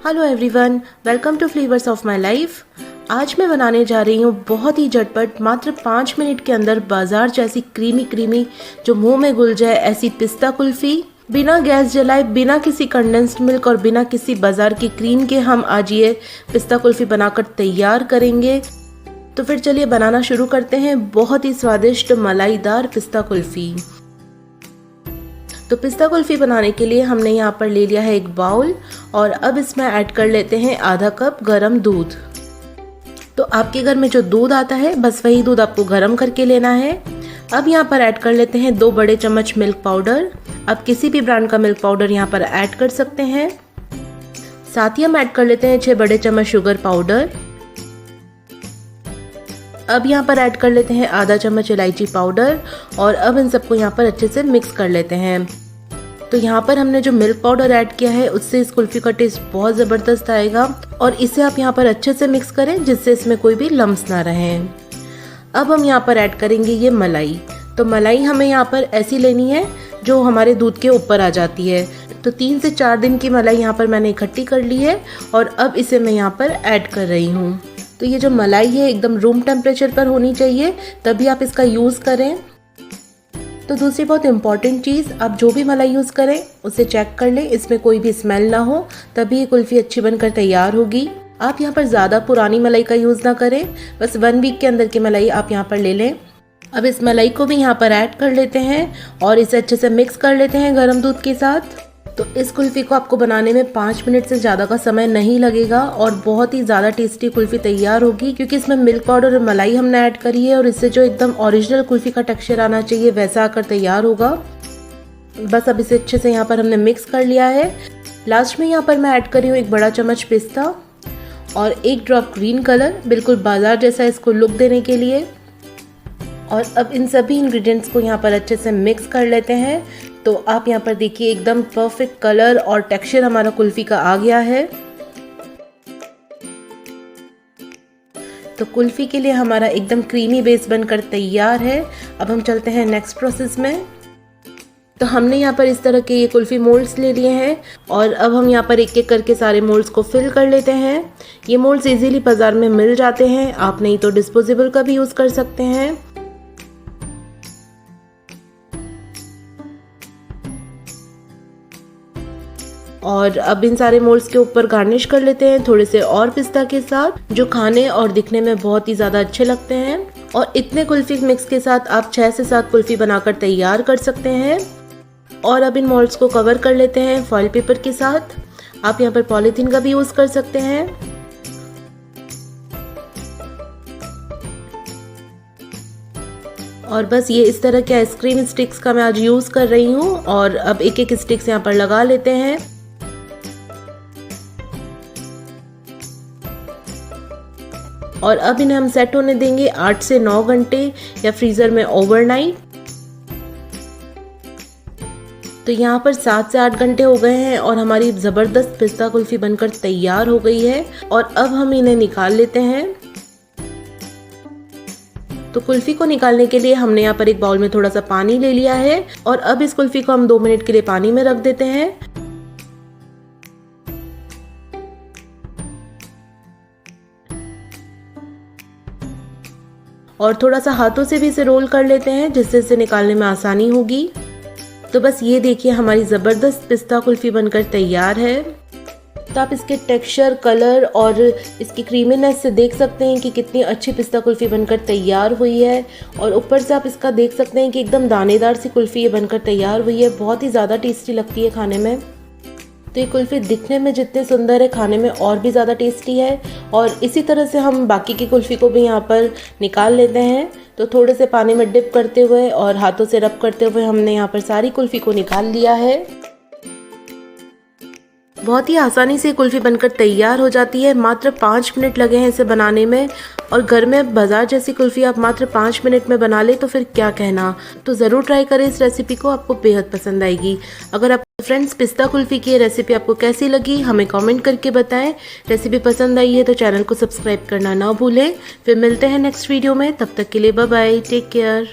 Hello everyone, welcome to flavours of my life. आज मैं बनाने जा रही हूँ बहुत ही झटपट, मात्र 5 मिनट के अंदर बाजार जैसी क्रीमी जो मुंह में घुल जाए ऐसी पिस्ता कुल्फी। बिना गैस जलाए, बिना किसी कंडेंस्ड मिल्क और बिना किसी बाजार की क्रीम के हम आज ये पिस्ता कुल्फी बनाकर तैयार करेंगे। तो फिर चलिए बनाना शुरू करते हैं बहुत ही स्वादिष्ट मलाईदार पिस्ता कुल्फी। तो पिस्ता कुल्फी बनाने के लिए हमने यहाँ पर ले लिया है एक बाउल और अब इसमें ऐड कर लेते हैं आधा कप गरम दूध। तो आपके घर में जो दूध आता है बस वही दूध आपको गरम करके लेना है। अब यहाँ पर ऐड कर लेते हैं 2 बड़े चम्मच मिल्क पाउडर। आप किसी भी ब्रांड का मिल्क पाउडर यहाँ पर ऐड कर सकते हैं। साथ ही हम ऐड कर लेते हैं 6 बड़े चम्मच शुगर पाउडर। अब यहाँ पर ऐड कर लेते हैं आधा चम्मच इलायची पाउडर और अब इन सबको यहाँ पर अच्छे से मिक्स कर लेते हैं। तो यहाँ पर हमने जो मिल्क पाउडर ऐड किया है उससे इस कुल्फी का टेस्ट बहुत ज़बरदस्त आएगा और इसे आप यहाँ पर अच्छे से मिक्स करें जिससे इसमें कोई भी लम्स ना रहें। अब हम यहाँ पर ऐड करेंगे ये मलाई। तो मलाई हमें यहाँ पर ऐसी लेनी है जो हमारे दूध के ऊपर आ जाती है। तो 3 से 4 दिन की मलाई यहाँ पर मैंने इकट्ठी कर ली है और अब इसे मैं यहाँ पर ऐड कर रही हूँ। तो ये जो मलाई है एकदम रूम टेम्परेचर पर होनी चाहिए, तभी आप इसका यूज़ करें। तो दूसरी बहुत इम्पॉर्टेंट चीज़, आप जो भी मलाई यूज़ करें उसे चेक कर लें इसमें कोई भी स्मेल ना हो, तभी ये कुल्फ़ी अच्छी बनकर तैयार होगी। आप यहाँ पर ज़्यादा पुरानी मलाई का यूज़ ना करें, बस 1 वीक के अंदर की मलाई आप यहाँ पर ले लें। अब इस मलाई को भी यहाँ पर ऐड कर लेते हैं और इसे अच्छे से मिक्स कर लेते हैं गर्म दूध के साथ। तो इस कुल्फ़ी को आपको बनाने में 5 मिनट से ज़्यादा का समय नहीं लगेगा और बहुत ही ज़्यादा टेस्टी कुल्फ़ी तैयार होगी, क्योंकि इसमें मिल्क पाउडर और मलाई हमने ऐड करी है और इससे जो एकदम ओरिजिनल कुल्फ़ी का टेक्सचर आना चाहिए वैसा आकर तैयार होगा। बस अब इसे अच्छे से यहाँ पर हमने मिक्स कर लिया है। लास्ट में यहाँ पर मैं ऐड करी हूँ 1 बड़ा चम्मच पिस्ता और 1 ड्रॉप ग्रीन कलर, बिल्कुल बाजार जैसा इसको लुक देने के लिए। और अब इन सभी इंग्रेडिएंट्स को यहाँ पर अच्छे से मिक्स कर लेते हैं। तो आप यहाँ पर देखिए एकदम परफेक्ट कलर और टेक्सचर हमारा कुल्फ़ी का आ गया है। तो कुल्फ़ी के लिए हमारा एकदम क्रीमी बेस बनकर तैयार है। अब हम चलते हैं नेक्स्ट प्रोसेस में। तो हमने यहाँ पर इस तरह के ये कुल्फ़ी मोल्ड्स ले लिए हैं और अब हम यहाँ पर एक एक करके सारे मोल्ड्स को फिल कर लेते हैं। ये मोल्ड्स इजीली बाज़ार में मिल जाते हैं, आप नहीं तो डिस्पोजेबल का भी यूज़ कर सकते हैं। और अब इन सारे मोल्ड्स के ऊपर गार्निश कर लेते हैं थोड़े से और पिस्ता के साथ, जो खाने और दिखने में बहुत ही ज़्यादा अच्छे लगते हैं। और इतने कुल्फ़ी मिक्स के साथ आप 6 से 7 कुल्फ़ी बनाकर तैयार कर सकते हैं। और अब इन मोल्ड्स को कवर कर लेते हैं फॉइल पेपर के साथ। आप यहाँ पर पॉलीथीन का भी यूज़ कर सकते हैं। और बस ये इस तरह के आइसक्रीम स्टिक्स का मैं आज यूज़ कर रही हूँ और अब एक एक स्टिक्स यहाँ पर लगा लेते हैं। और अब इन्हें हम सेट होने देंगे 8 से 9 घंटे या फ्रीज़र में ओवरनाइट। तो यहाँ पर 7 से 8 घंटे हो गए हैं और हमारी ज़बरदस्त पिस्ता कुल्फ़ी बनकर तैयार हो गई है। और अब हम इन्हें निकाल लेते हैं। तो कुल्फ़ी को निकालने के लिए हमने यहाँ पर एक बाउल में थोड़ा सा पानी ले लिया है और अब इस कुल्फ़ी को हम 2 मिनट के लिए पानी में रख देते हैं। और थोड़ा सा हाथों से भी इसे रोल कर लेते हैं जिससे इसे निकालने में आसानी होगी। तो बस ये देखिए हमारी ज़बरदस्त पिस्ता कुल्फ़ी बनकर तैयार है। तो आप इसके टेक्सचर, कलर और इसकी क्रीमीनेस से देख सकते हैं कि कितनी अच्छी पिस्ता कुल्फ़ी बनकर तैयार हुई है। और ऊपर से आप इसका देख सकते हैं कि एकदम दानेदार सी कुल्फ़ी ये बनकर तैयार हुई है। बहुत ही ज़्यादा टेस्टी लगती है खाने में। तो ये कुल्फ़ी दिखने में जितनी सुंदर है, खाने में और भी ज़्यादा टेस्टी है। और इसी तरह से हम बाकी की कुल्फ़ी को भी यहाँ पर निकाल लेते हैं। तो थोड़े से पानी में डिप करते हुए और हाथों से रब करते हुए हमने यहाँ पर सारी कुल्फ़ी को निकाल लिया है। बहुत ही आसानी से कुल्फ़ी बनकर तैयार हो जाती है। मात्र 5 मिनट लगे हैं इसे बनाने में और घर में बाजार जैसी कुल्फ़ी आप मात्र 5 मिनट में बना ले तो फिर क्या कहना। तो ज़रूर ट्राई करें इस रेसिपी को, आपको बेहद पसंद आएगी। अगर आप फ्रेंड्स पिस्ता कुल्फ़ी की रेसिपी आपको कैसी लगी हमें कमेंट करके बताएं। रेसिपी पसंद आई है तो चैनल को सब्सक्राइब करना ना भूलें। फिर मिलते हैं नेक्स्ट वीडियो में, तब तक के लिए बाय बाय, टेक केयर।